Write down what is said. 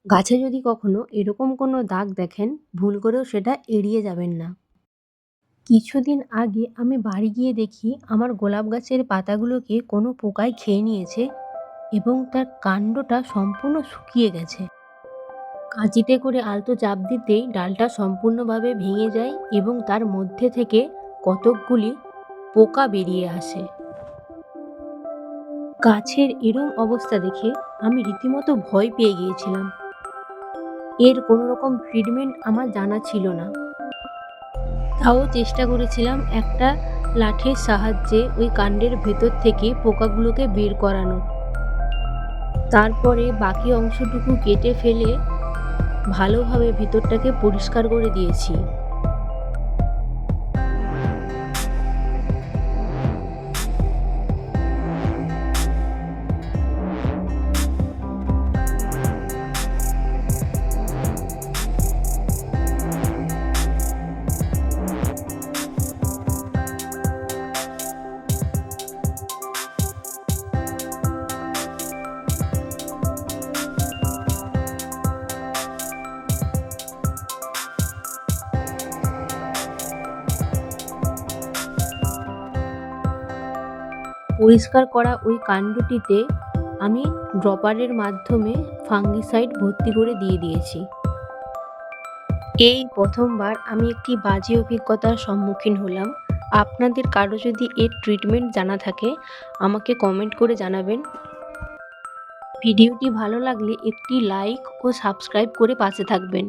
গাছে যদি কখনো এরকম কোনো দাগ দেখেন, ভুল করেও সেটা এড়িয়ে যাবেন না। কিছুদিন আগে আমি বাড়ি গিয়ে দেখি আমার গোলাপ গাছের পাতাগুলোকে কোনো পোকায় খেয়ে নিয়েছে এবং তার কাণ্ডটা সম্পূর্ণ শুকিয়ে গেছে। কাঁচিতে করে আলতো চাপ দিতেই ডালটা সম্পূর্ণভাবে ভেঙে যায় এবং তার মধ্যে থেকে কতকগুলি পোকা বেরিয়ে আসে। গাছের এরম অবস্থা দেখে আমি রীতিমতো ভয় পেয়ে গিয়েছিলাম। এর কোনো রকম ট্রিটমেন্ট আমার জানা ছিল না। তাও চেষ্টা করেছিলাম একটা লাঠির সাহায্যে ওই কাণ্ডের ভেতর থেকে পোকাগুলোকে বের করানোর। তারপরে বাকি অংশটুকু কেটে ফেলে ভালোভাবে ভেতরটাকে পরিষ্কার করে দিয়েছি। পরিষ্কার করা ওই কাণ্ডটিতে আমি ড্রপারের মাধ্যমে ফাঙ্গিসাইড ভর্তি করে দিয়ে দিয়েছি। এই প্রথমবার আমি একটি বাজে অভিজ্ঞতার সম্মুখীন হলাম। আপনাদের কারো যদি এর ট্রিটমেন্ট জানা থাকে আমাকে কমেন্ট করে জানাবেন। ভিডিওটি ভালো লাগলে একটি লাইক ও সাবস্ক্রাইব করে পাশে থাকবেন।